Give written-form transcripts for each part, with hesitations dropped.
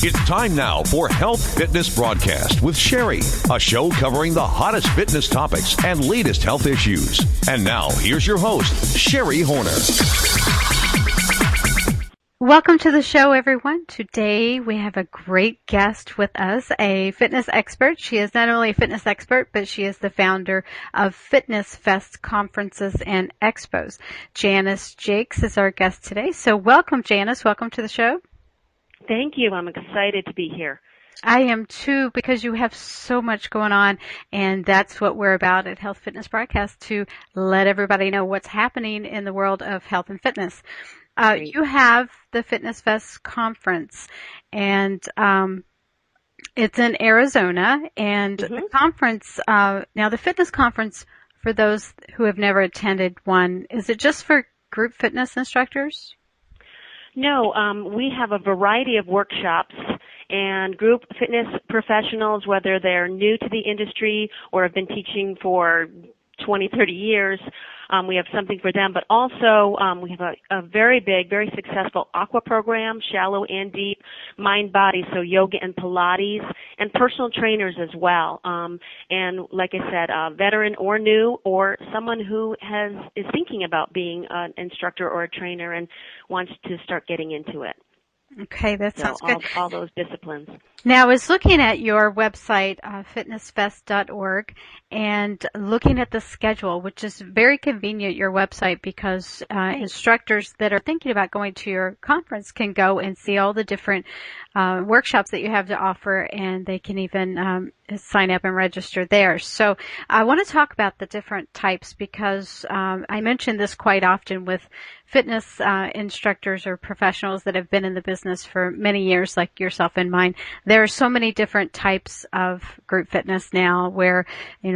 It's time now for Health Fitness Broadcast with Sherry, a show covering the hottest fitness topics and latest health issues. And now, here's your host, Sherry Horner. Welcome to the show, everyone. Today we have a great guest with us, a fitness expert. She is not only a fitness expert, but she is the founder of FitnessFest Conferences and Expos. Janice Jaicks is our guest today. So welcome, Janice. Welcome to the show. Thank you. I'm excited to be here. I am too, because you have so much going on, and that's what we're about at Health Fitness Broadcast, to let everybody know what's happening in the world of health and fitness. You have the FitnessFest Conference, and it's in Arizona, and the conference, now the fitness conference, for those who have never attended one, is it just for group fitness instructors? No, we have a variety of workshops and group fitness professionals, whether they're new to the industry or have been teaching for 20, 30 years. We have something for them, but also we have a very big, very successful aqua program, shallow and deep, mind, body, so yoga and Pilates, and personal trainers as well. And like I said, veteran or new, or someone who is thinking about being an instructor or a trainer and wants to start getting into it. Okay, that sounds good. All those disciplines. Now, I was looking at your website, fitnessfest.org, and looking at the schedule, which is very convenient, your website, because instructors that are thinking about going to your conference can go and see all the different workshops that you have to offer, and they can even sign up and register there. So I want to talk about the different types, because I mention this quite often with fitness instructors or professionals that have been in the business for many years, like yourself and mine. There are so many different types of group fitness now, where,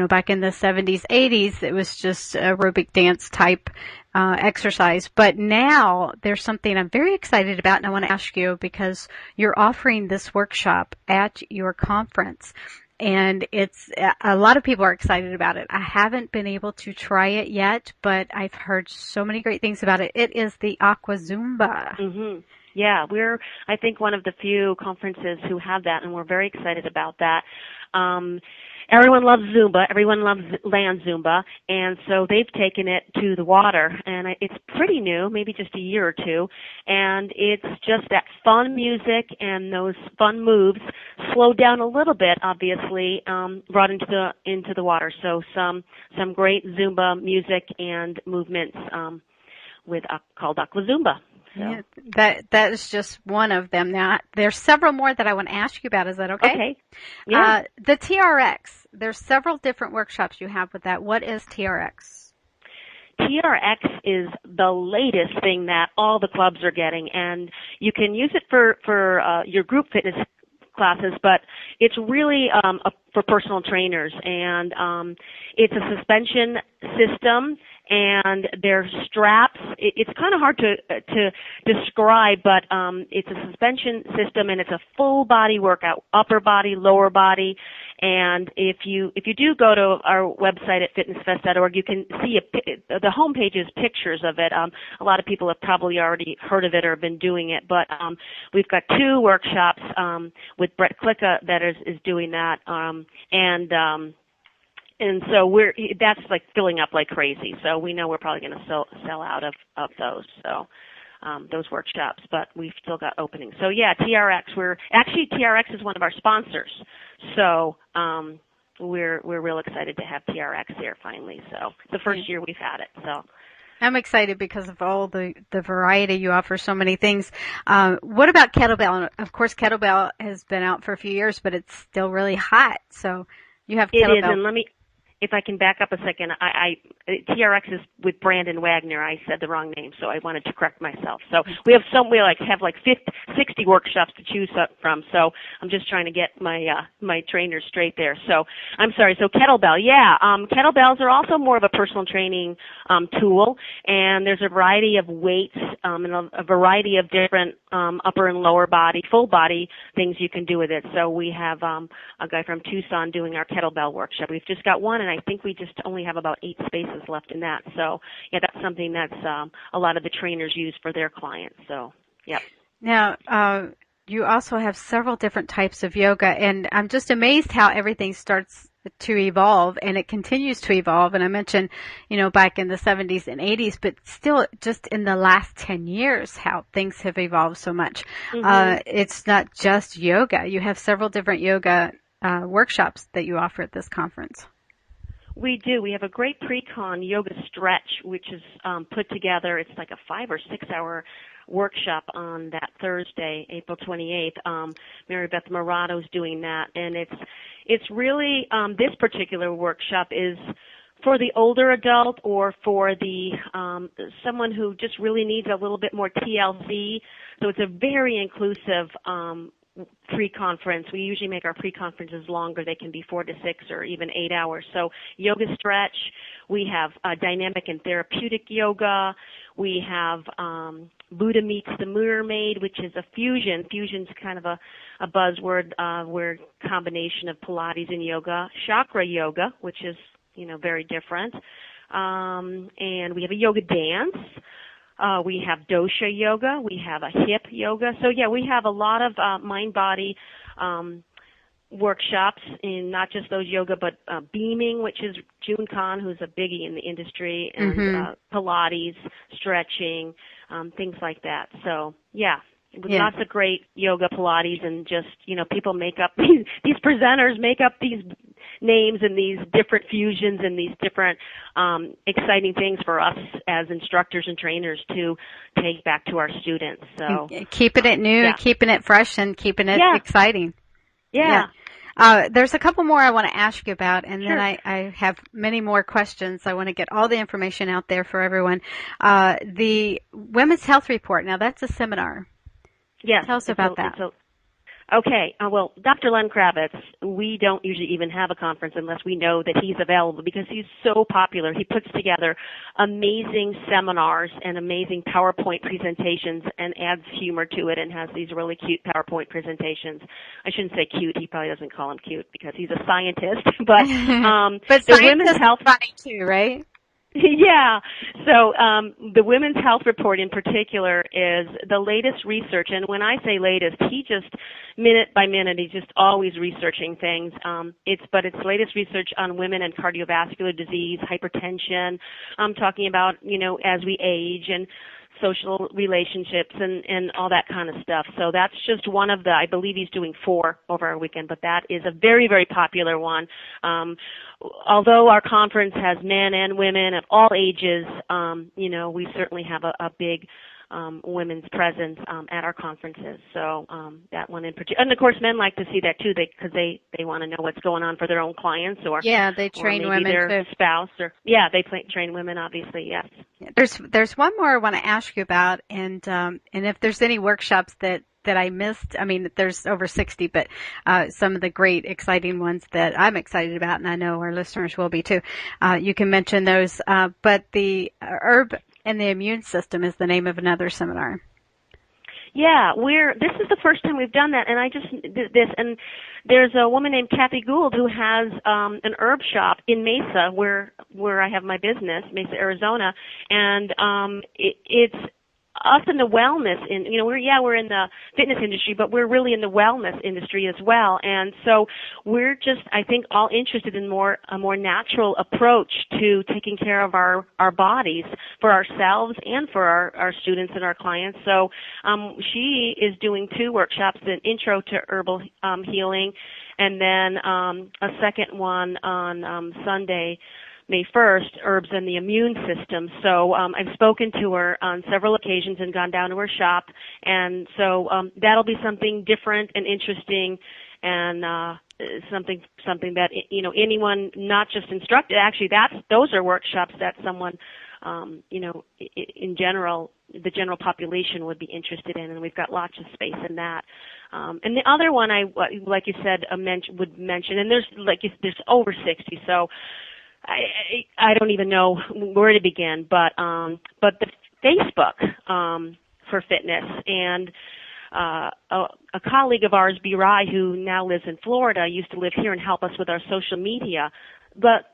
back in the 70s, 80s, it was just aerobic dance type exercise. But now there's something I'm very excited about, and I want to ask you, because you're offering this workshop at your conference. And it's a lot of people are excited about it. I haven't been able to try it yet, but I've heard so many great things about it. It is the Aqua Zumba. Mm-hmm. Yeah, we're, I think, one of the few conferences who have that, and we're very excited about that. Everyone loves Zumba. Everyone loves Len Zumba, and so they've taken it to the water, and it's pretty new, maybe just a year or two, and it's just that fun music and those fun moves, slowed down a little bit, obviously, brought into the water. So some great Zumba music and movements called Aqua Zumba. So. Yeah, that is just one of them. Now, there's several more that I want to ask you about. Is that okay? Okay. Yeah. The TRX, there's several different workshops you have with that. What is TRX? TRX is the latest thing that all the clubs are getting, and you can use it for your group fitness classes, but it's really for personal trainers, and it's a suspension system, and their straps. It's kind of hard to describe, but it's a suspension system, and it's a full body workout, upper body, lower body. And if you do go to our website at fitnessfest.org, you can see the homepage is pictures of it. A lot of people have probably already heard of it or been doing it, but we've got 2 workshops with Brett Klicka that is doing that, and so that's like filling up like crazy. So we know we're probably going to sell out of those. So those workshops, but we've still got openings. So yeah, TRX. TRX is one of our sponsors. So we're real excited to have TRX here finally. So it's the first year we've had it. So I'm excited because of all the variety you offer, so many things. What about Kettlebell? Of course, Kettlebell has been out for a few years, but it's still really hot. So you have Kettlebell. It is, and if I can back up a second, TRX is with Brandon Wagner. I said the wrong name, so I wanted to correct myself. So we have 60 workshops to choose from. So I'm just trying to get my trainers straight there. So I'm sorry. So Kettlebell, yeah. Kettlebells are also more of a personal training tool, and there's a variety of weights and a variety of different upper and lower body, full body things you can do with it. So we have a guy from Tucson doing our kettlebell workshop. We've just got one, and I think we just only have about 8 spaces left in that. So yeah, that's something that's a lot of the trainers use for their clients. So yep. Now, you also have several different types of yoga, and I'm just amazed how everything starts to evolve, and it continues to evolve. And I mentioned, back in the 70s and 80s, but still just in the last 10 years, how things have evolved so much. It's not just yoga. You have several different yoga workshops that you offer at this conference. We do. We have a great pre-con yoga stretch, which is put together. It's like a 5 or 6 hour workshop on that Thursday, April 28th. Mary Beth Morato's doing that, and it's really this particular workshop is for the older adult or for the someone who just really needs a little bit more TLC. So it's a very inclusive pre-conference. We usually make our pre-conferences longer. They can be 4 to 6 or even 8 hours. So yoga stretch. We have dynamic and therapeutic yoga. We have Buddha meets the mermaid, which is a fusion. Fusion's kind of a buzzword where combination of Pilates and yoga. Chakra yoga, which is very different. And we have a yoga dance. We have dosha yoga. We have a hip yoga. So, yeah, we have a lot of mind-body workshops in not just those yoga, but beaming, which is June Khan, who's a biggie in the industry, and Pilates, stretching, things like that. So, yeah. Lots of great yoga, Pilates, and just, people make up, these presenters make up these names and these different fusions and these different exciting things for us as instructors and trainers to take back to our students. So keeping it new, keeping it fresh, and keeping it exciting. Yeah. There's a couple more I want to ask you about, and then I have many more questions. I want to get all the information out there for everyone. The Women's Health Report, now that's a seminar. Yes. Tell us about that. Okay. Well, Dr. Len Kravitz, we don't usually even have a conference unless we know that he's available because he's so popular. He puts together amazing seminars and amazing PowerPoint presentations and adds humor to it and has these really cute PowerPoint presentations. I shouldn't say cute. He probably doesn't call them cute because he's a scientist. But, but the Women's Health funny too, right? Yeah. So the Women's Health Report in particular is the latest research. And when I say latest, he just minute by minute, he's just always researching things. It's latest research on women and cardiovascular disease, hypertension. I'm talking about, as we age and social relationships and all that kind of stuff. So that's just one of I believe he's doing 4 over our weekend, but that is a very, very popular one. Although our conference has men and women of all ages, we certainly have a big women's presence at our conferences. So that one in particular. And, of course, men like to see that, too, because they want to know what's going on for their own clients or they train or maybe women their too. Spouse. Or train women, obviously, yes. There's one more I want to ask you about, and if there's any workshops that I missed. I mean, there's over 60, but some of the great, exciting ones that I'm excited about, and I know our listeners will be too. You can mention those. But the herb and the immune system is the name of another seminar. Yeah, this is the first time we've done that, and I just did this, and there's a woman named Kathy Gould who has an herb shop in Mesa, where I have my business, Mesa, Arizona, and it's us in the wellness, we're in the fitness industry, but we're really in the wellness industry as well. And so we're just, I think, all interested in a more natural approach to taking care of our bodies for ourselves and for our students and our clients. So she is doing 2 workshops, an intro to herbal healing, and then a second one on Sunday, May 1st, herbs and the immune system. So I've spoken to her on several occasions and gone down to her shop, and so that'll be something different and interesting, and something that anyone, not just instructed. Actually, those are workshops that someone in general, the general population would be interested in, and we've got lots of space in that. And the other one like you said, would mention, and there's over 60, so I don't even know where to begin, but the Facebook for fitness, and a colleague of ours, B. Rai, who now lives in Florida, used to live here and help us with our social media. But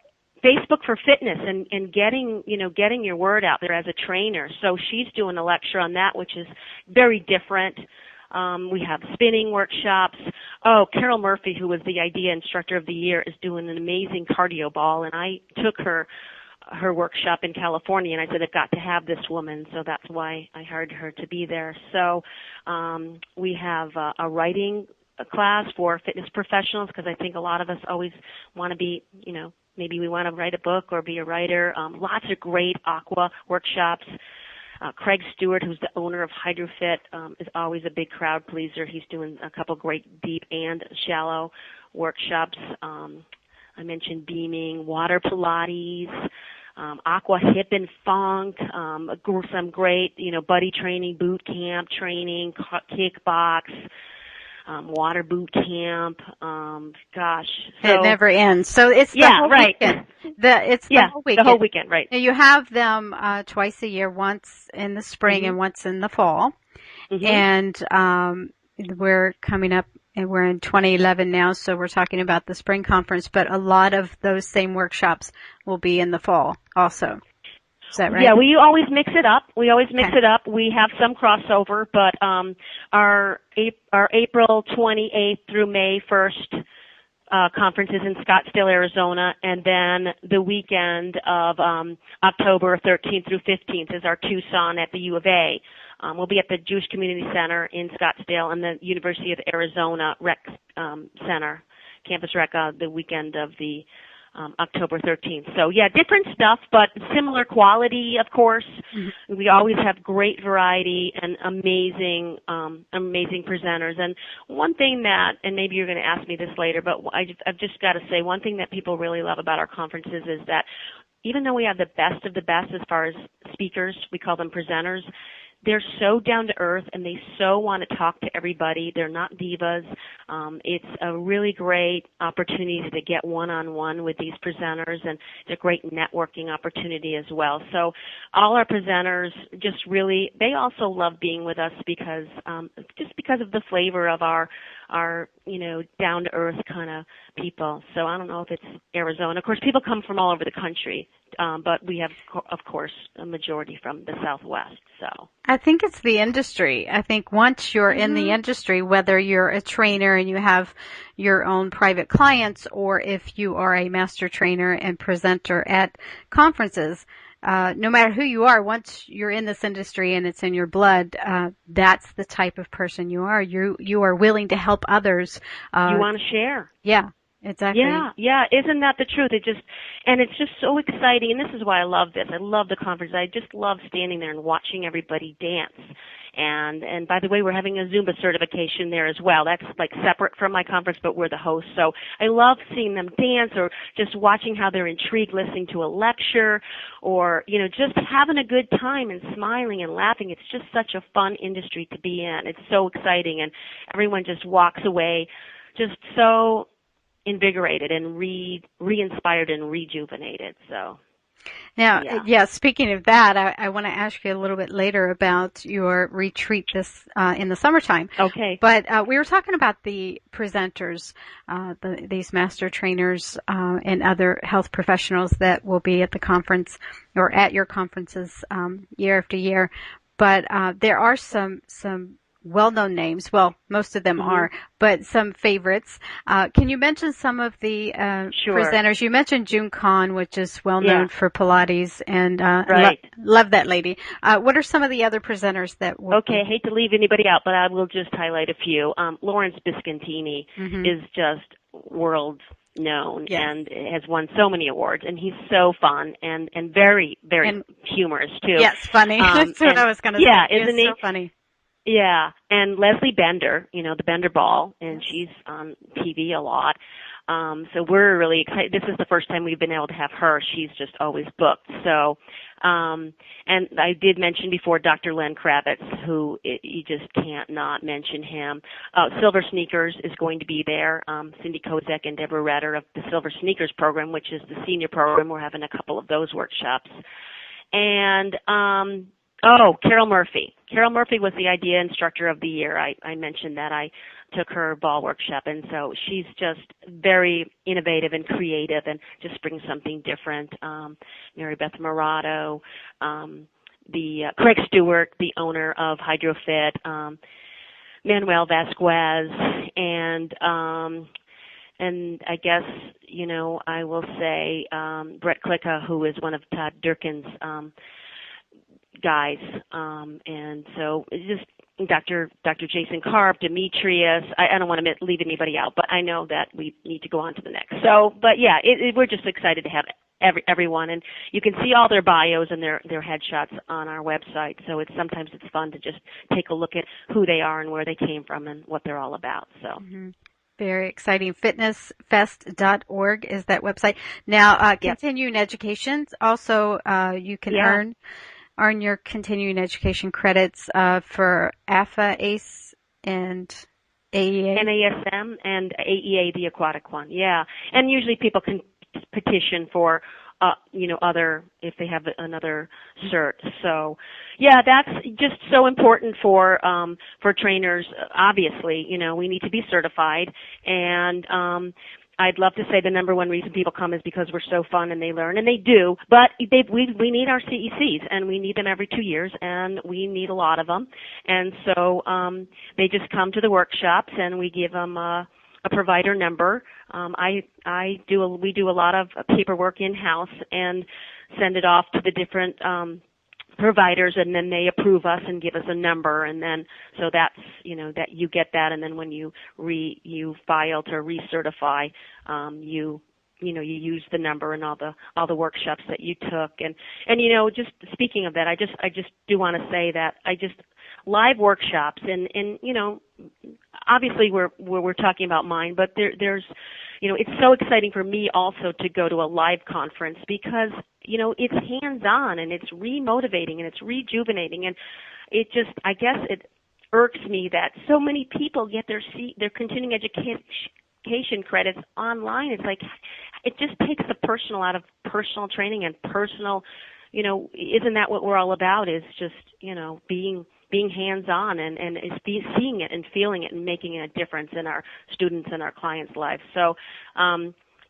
Facebook for fitness and getting your word out there as a trainer. So she's doing a lecture on that, which is very different. We have spinning workshops. Oh, Carol Murphy, who was the idea instructor of the year, is doing an amazing cardio ball, and I took her workshop in California, and I said, I've got to have this woman, so that's why I hired her to be there. So we have a writing class for fitness professionals, because I think a lot of us always want to be, maybe we want to write a book or be a writer. Lots of great Aqua workshops. Craig Stewart, who's the owner of HydroFit, is always a big crowd pleaser. He's doing a couple great deep and shallow workshops. I mentioned beaming, water Pilates, Aqua Hip and Funk, some great, buddy training, boot camp training, kickbox, water boot camp. Gosh, so, it never ends. So it's the whole weekend. It's the whole weekend. The whole weekend, right? Now you have them twice a year, once in the spring and once in the fall. And we're coming up, and we're in 2011 now, so we're talking about the spring conference, but a lot of those same workshops will be in the fall also. Is that right? Yeah, we always mix it up. We have some crossover, but our April 28th through May 1st conference is in Scottsdale, Arizona, and then the weekend of October 13th through 15th is our Tucson at the U of A. We'll be at the Jewish Community Center in Scottsdale and the University of Arizona Rec Center, Campus Rec, the weekend of the October 13th. So, yeah, different stuff, but similar quality, of course. We always have great variety and amazing presenters. And one thing that, and maybe you're going to ask me this later, but I've just got to say, one thing that people really love about our conferences is that even though we have the best of the best as far as speakers, we call them presenters, they're so down to earth and they so want to talk to everybody. They're not divas. It's a really great opportunity to get one-on-one with these presenters, and it's a great networking opportunity as well. So all our presenters just really, they also love being with us because of the flavor of our down to earth kind of people. So I don't know if it's Arizona. Of course, people come from all over the country. But we have, of course, a majority from the Southwest. So I think it's the industry. I think once you're in the industry, whether you're a trainer and you have your own private clients, or if you are a master trainer and presenter at conferences, no matter who you are, once you're in this industry and it's in your blood, that's the type of person you are. You are willing to help others. You want to share. Yeah. Exactly. Yeah. Isn't that the truth? It's just so exciting, and this is why I love this. I love the conference. I just love standing there and watching everybody dance. And by the way, we're having a Zumba certification there as well. That's like separate from my conference, but we're the host. So I love seeing them dance, or just watching how they're intrigued listening to a lecture, or, just having a good time and smiling and laughing. It's just such a fun industry to be in. It's so exciting, and everyone just walks away just so invigorated and re-inspired and rejuvenated. So now, speaking of that, I want to ask you a little bit later about your retreat this in the summertime. Okay. But we were talking about the presenters, these master trainers and other health professionals that will be at the conference or at your conferences year after year. But there are some well-known names. Well, most of them are, but some favorites. Can you mention some of the presenters? You mentioned June Kahn, which is well-known for Pilates, and love that lady. What are some of the other presenters that will I hate to leave anybody out, but I will just highlight a few. Lawrence Biscontini is just world known and has won so many awards, and he's so fun and very, very humorous, too. Yes, funny. That's what I was going to say. Yeah, isn't he? So funny. Yeah, and Leslie Bender, the Bender Ball, and she's on TV a lot. So we're really excited. This is the first time we've been able to have her. She's just always booked. So, and I did mention before Dr. Len Kravitz, who you just can't not mention him. Silver Sneakers is going to be there. Cindy Kozak and Deborah Redder of the Silver Sneakers program, which is the senior program. We're having a couple of those workshops. And, Carol Murphy. Carol Murphy was the idea instructor of the year. I mentioned that I took her ball workshop, and so she's just very innovative and creative and just brings something different. Mary Beth Morato, Craig Stewart, the owner of HydroFit, Manuel Vasquez, and I guess, I will say Brett Klicka, who is one of Todd Durkin's guys, and so it's just Dr. Jason Karp, Demetrius. I don't want to leave anybody out, but I know that we need to go on to the next. So, but yeah, we're just excited to have everyone, and you can see all their bios and their headshots on our website. So sometimes it's fun to just take a look at who they are and where they came from and what they're all about. So. Mm-hmm. Very exciting. FitnessFest.org is that website. Now, continuing education. Also, you can earn your continuing education credits for AFA, ACE, and AEA. NASM and AEA, the aquatic one. Yeah. And usually people can petition for other, if they have another cert. So, yeah, that's just so important for trainers. Obviously, we need to be certified, and I'd love to say the number one reason people come is because we're so fun and they learn, and they do. But we need our CECs, and we need them every 2 years, and we need a lot of them. And so they just come to the workshops, and we give them a provider number. We do a lot of paperwork in-house and send it off to the different providers, and then they approve us and give us a number, and then so that's that you get that, and then when you file to recertify, you use the number and all the workshops that you took, and just speaking of that, I just do want to say that live workshops, and obviously we're talking about mine, but there's it's so exciting for me also to go to a live conference because it's hands-on and it's remotivating and it's rejuvenating, and I guess it irks me that so many people get their continuing education credits online. It's like it just takes the personal out of personal training and personal, isn't that what we're all about, is just being hands-on and seeing it and feeling it and making a difference in our students and our clients' lives. So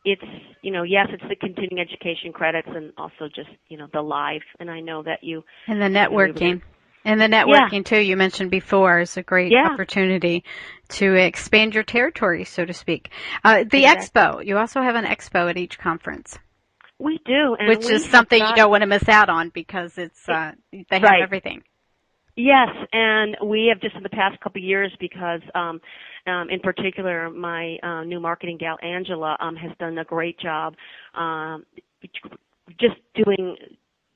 it's, yes, it's the continuing education credits and also just, the live. And I know that you... And the networking. And the networking, too, you mentioned before, is a great opportunity to expand your territory, so to speak. The Expo, you also have an Expo at each conference. We do. And which is something you don't want to miss out on because it's they have everything. Yes, and we have just in the past couple of years because in particular my new marketing gal, Angela, has done a great job just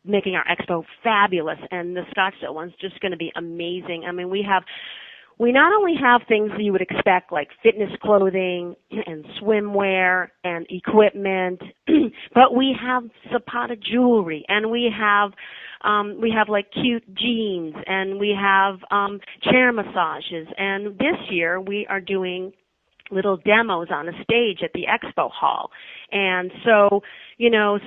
making our expo fabulous, and the Scottsdale one's just going to be amazing. I mean, we not only have things that you would expect like fitness clothing and swimwear and equipment, but we have Zapata jewelry, and we have like cute jeans, and we have chair massages, and this year we are doing little demos on a stage at the expo hall. And so,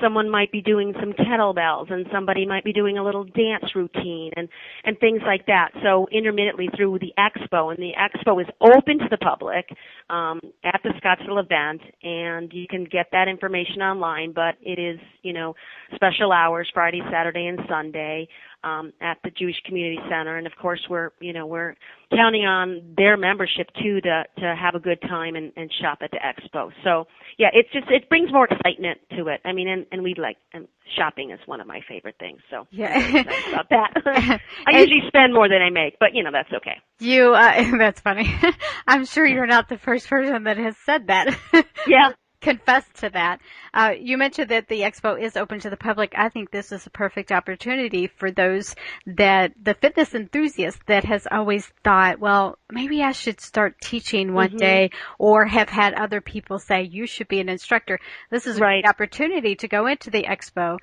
someone might be doing some kettlebells and somebody might be doing a little dance routine and things like that. So intermittently through the expo, and the expo is open to the public at the Scottsdale event, and you can get that information online, but it is, special hours Friday, Saturday, and Sunday at the Jewish Community Center. And of course we're counting on their membership too to have a good time and shop at the expo. So yeah, it brings more excitement to it. I mean, and shopping is one of my favorite things. So yeah, I'm excited about that. I usually spend more than I make, but that's okay. That's funny. I'm sure you're not the first person that has said that. Yeah. Confess to that. You mentioned that the expo is open to the public. I think this is a perfect opportunity for those the fitness enthusiasts that has always thought, well, maybe I should start teaching one day, or have had other people say you should be an instructor. This is a great opportunity to go into the expo.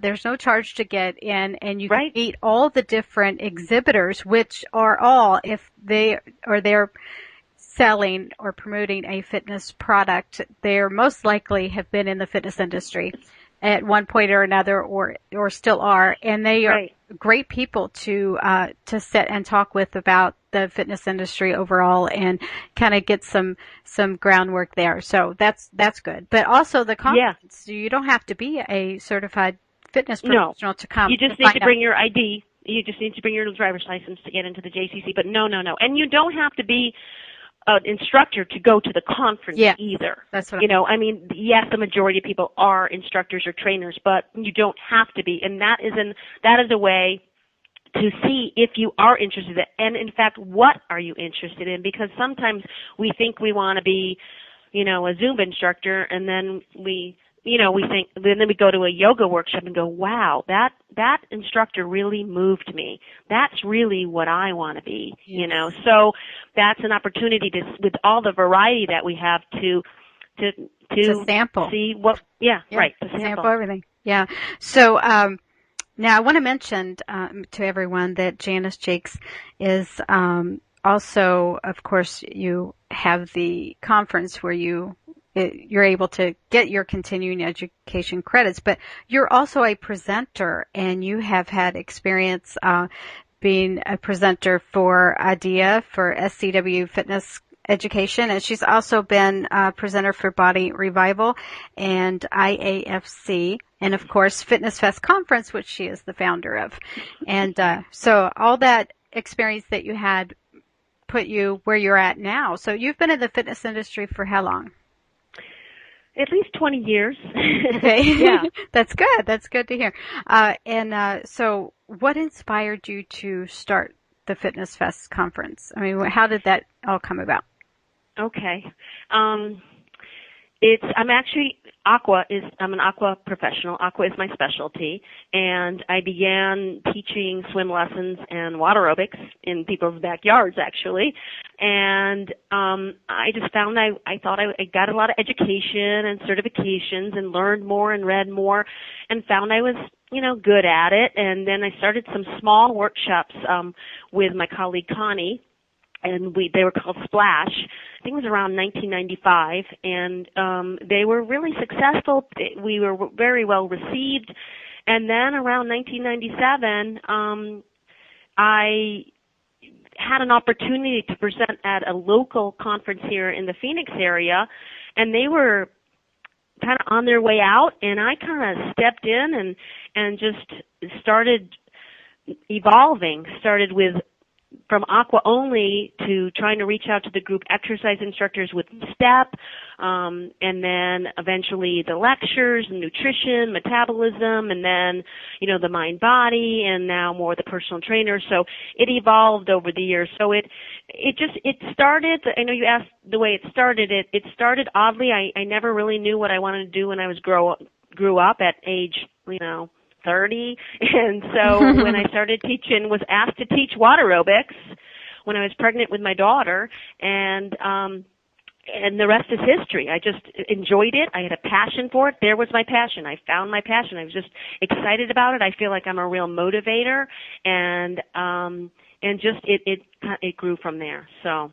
There's no charge to get in, and you can meet all the different exhibitors, which are all, if they're selling or promoting a fitness product, they most likely have been in the fitness industry at one point or another, or still are, and they are great people to sit and talk with about the fitness industry overall and kind of get some groundwork there. So that's good. But also the conference, you don't have to be a certified fitness professional to come. You just need to bring your ID. You just need to bring your driver's license to get into the JCC. But no. And you don't have to be an instructor to go to the conference either. That's what I mean, yes, the majority of people are instructors or trainers, but you don't have to be. And that is a way to see if you are interested in, and in fact, what are you interested in? Because sometimes we think we want to be, a Zumba instructor, and then we think, then we go to a yoga workshop and go, wow, that instructor really moved me. That's really what I want to be, So that's an opportunity to, with all the variety that we have to sample. See what, right, to sample everything. Yeah. So, now I want to mention to everyone that Janice Jaicks is also, of course, you have the conference where you're able to get your continuing education credits, but you're also a presenter, and you have had experience being a presenter for IDEA, for SCW Fitness Education, and she's also been a presenter for Body Revival and IAFC, and of course FitnessFest Conference, which she is the founder of. And so all that experience that you had put you where you're at now. So you've been in the fitness industry for how long? At least 20 years. Okay. Yeah. That's good. That's good to hear. So what inspired you to start the FitnessFest Conference? I mean, how did that all come about? Okay. I'm an aqua professional. Aqua is my specialty, and I began teaching swim lessons and water aerobics in people's backyards, actually. And I just found I thought I got a lot of education and certifications and learned more and read more, and found I was good at it. And then I started some small workshops with my colleague Connie, and they were called Splash. I think it was around 1995, and they were really successful. We were very well received. And then around 1997, I had an opportunity to present at a local conference here in the Phoenix area, and they were kind of on their way out, and I kind of stepped in and just started evolving. Started with from aqua only to trying to reach out to the group exercise instructors with STEP, and then eventually the lectures, nutrition, metabolism, and then, the mind body, and now more the personal trainer. So it evolved over the years. So it started, I know you asked the way it started. It started oddly. I never really knew what I wanted to do when I was grew up at age, 30, and so when I started teaching, was asked to teach water aerobics when I was pregnant with my daughter, and the rest is history. I just enjoyed it. I had a passion for it. There was my passion. I found my passion. I was just excited about it. I feel like I'm a real motivator, and just it grew from there. So.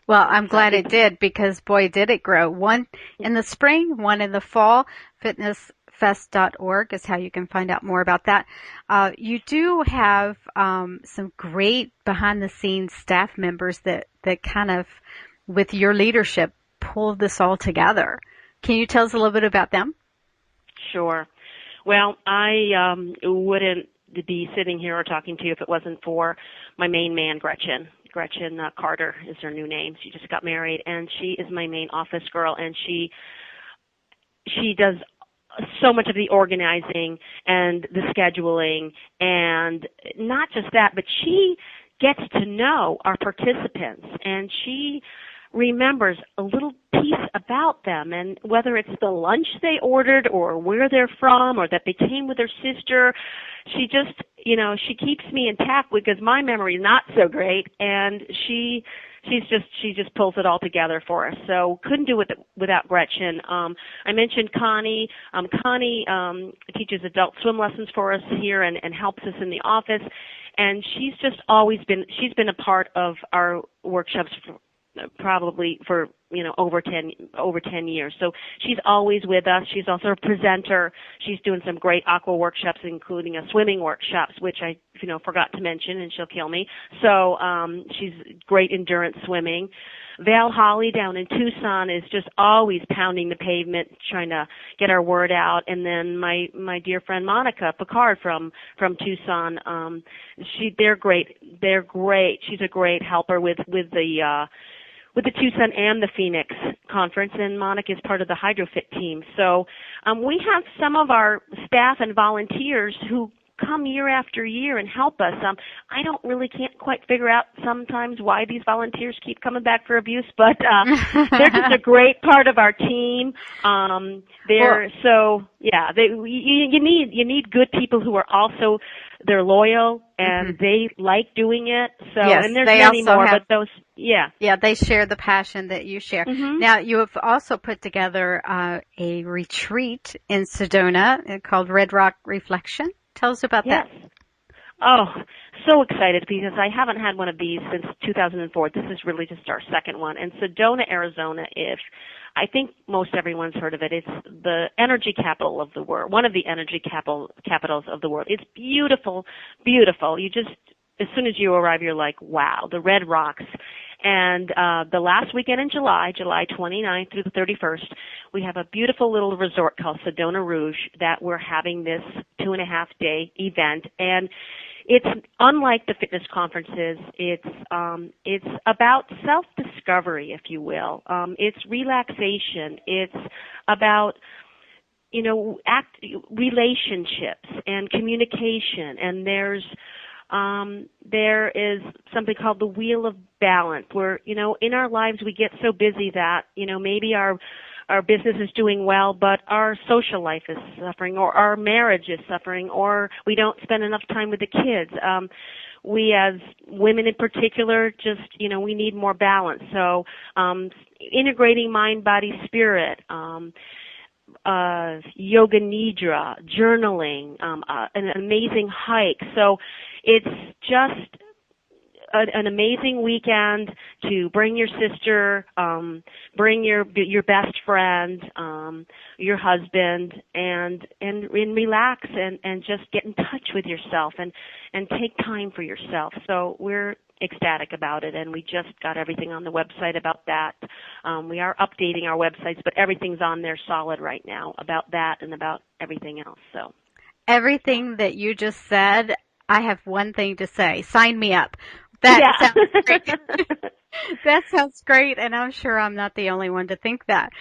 Well, I'm glad it did, because boy, did it grow. One in the spring, one in the fall. FitnessFest.org is how you can find out more about that. You do have some great behind-the-scenes staff members that kind of, with your leadership, pulled this all together. Can you tell us a little bit about them? Sure. Well, I wouldn't be sitting here or talking to you if it wasn't for my main man, Gretchen. Gretchen Carter is her new name. She just got married, and she is my main office girl, and she does so much of the organizing and the scheduling, and not just that, but she gets to know our participants, and she remembers a little piece about them, and whether it's the lunch they ordered or where they're from or that they came with their sister, she just, she keeps me intact because my memory is not so great, and she just pulls it all together for us. So couldn't do it without Gretchen. I mentioned Connie. Connie teaches adult swim lessons for us here and helps us in the office, and she's been a part of our workshops probably for over 10 years. So she's always with us. She's also a presenter. She's doing some great aqua workshops, including a swimming workshops, which I forgot to mention, and she'll kill me. So she's great endurance swimming. Val Holly down in Tucson is just always pounding the pavement, trying to get our word out. And then my dear friend Monica Picard from Tucson, they're great. They're great. She's a great helper with the Tucson and the Phoenix conference, and Monica is part of the HydroFit team. So we have some of our staff and volunteers who come year after year and help us. I can't quite figure out sometimes why these volunteers keep coming back for abuse, but they're just a great part of our team. You need good people who are also, they're loyal and they like doing it. So, yes, and there's many more, but those, Yeah, they share the passion that you share. Mm-hmm. Now, you have also put together a retreat in Sedona called Red Rock Reflection. Tell us about that. Oh, so excited because I haven't had one of these since 2004. This is really just our second one. And Sedona, Arizona, I think most everyone's heard of it. It's the energy capital of the world, one of the energy capitals of the world. It's beautiful, beautiful. As soon as you arrive, you're like, wow, the Red Rocks. And the last weekend in July 29th through the 31st, we have a beautiful little resort called Sedona Rouge that we're having this 2.5-day event. And it's unlike the fitness conferences. It's about self-discovery, if you will. It's relaxation. It's about relationships and communication. And there is something called the Wheel of Balance, where, in our lives we get so busy that, maybe our business is doing well, but our social life is suffering, or our marriage is suffering, or we don't spend enough time with the kids. We as women in particular just, we need more balance. So, integrating mind, body, spirit, yoga nidra, journaling, an amazing hike. So it's just an amazing weekend to bring your sister, bring your best friend, your husband, and relax and just get in touch with yourself and take time for yourself. So we're ecstatic about it, and we just got everything on the website about that. We are updating our websites, but everything's on there solid right now about that and about everything else. So everything that you just said, I have one thing to say. Sign me up. That sounds great. That sounds great, and I'm sure I'm not the only one to think that.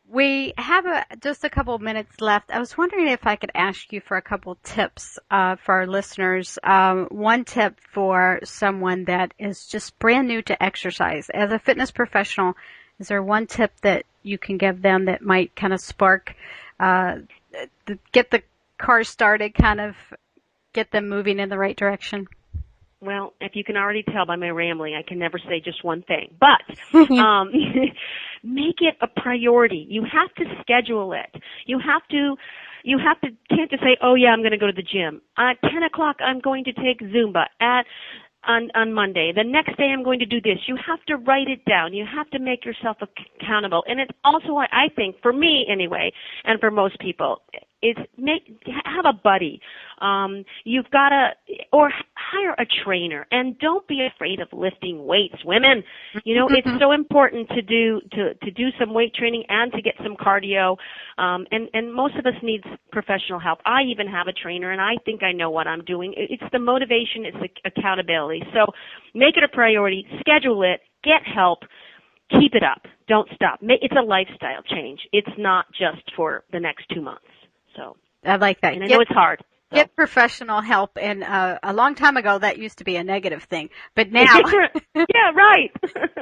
We have just a couple of minutes left. I was wondering if I could ask you for a couple tips for our listeners. One tip for someone that is just brand new to exercise. As a fitness professional, is there one tip that you can give them that might kind of spark, get the car started, kind of get them moving in the right direction? Well, if you can already tell by my rambling, I can never say just one thing. But make it a priority. You have to schedule it. You can't just say, oh yeah, I'm going to go to the gym. At 10 o'clock, I'm going to take Zumba. On Monday. The next day I'm going to do this. You have to write it down. You have to make yourself accountable. And it's also, I think, for me anyway, and for most people, have a buddy. You've got to, or hire a trainer, and don't be afraid of lifting weights, women. It's so important to do some weight training and to get some cardio. And most of us need professional help. I even have a trainer, and I think I know what I'm doing. It's the motivation, it's the accountability. So make it a priority, schedule it, get help, keep it up, don't stop. It's a lifestyle change. It's not just for the next 2 months. So I like that. And I know it's hard. So. Get professional help, and a long time ago that used to be a negative thing, but now, yeah, right.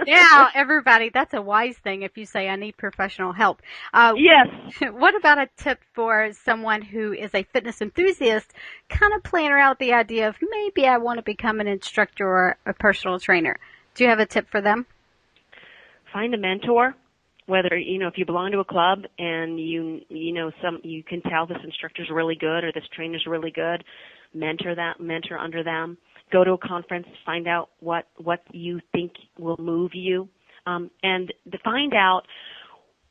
Now everybody, that's a wise thing if you say I need professional help. Yes. What about a tip for someone who is a fitness enthusiast, kind of playing around with the idea of maybe I want to become an instructor or a personal trainer? Do you have a tip for them? Find a mentor. Whether, if you belong to a club and you can tell this instructor's really good or this trainer's really good, mentor under them. Go to a conference, find out what you think will move you. and to find out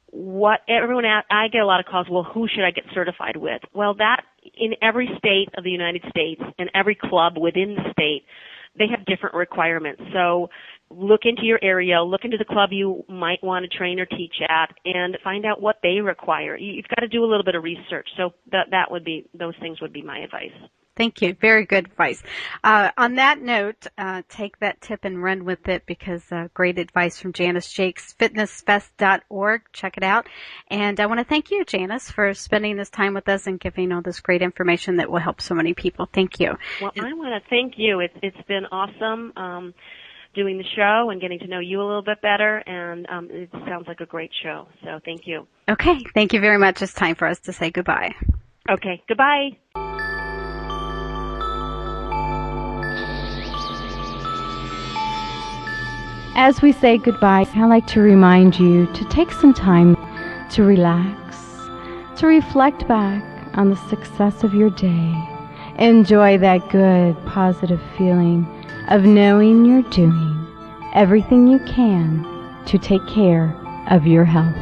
what everyone I get a lot of calls, well, who should I get certified with? Well, that in every state of the United States and every club within the state, they have different requirements. So look into your area, look into the club you might want to train or teach at, and find out what they require. You've got to do a little bit of research. So those things would be my advice. Thank you. Very good advice. On that note, take that tip and run with it, because great advice from Janice Jaicks, FitnessFest.org. Check it out. And I want to thank you, Janice, for spending this time with us and giving all this great information that will help so many people. Thank you. Well, I want to thank you. It's been awesome doing the show and getting to know you a little bit better, and it sounds like a great show. So thank you. Okay. Thank you very much. It's time for us to say goodbye. Okay. Goodbye. As we say goodbye, I'd like to remind you to take some time to relax, to reflect back on the success of your day. Enjoy that good, positive feeling of knowing you're doing everything you can to take care of your health.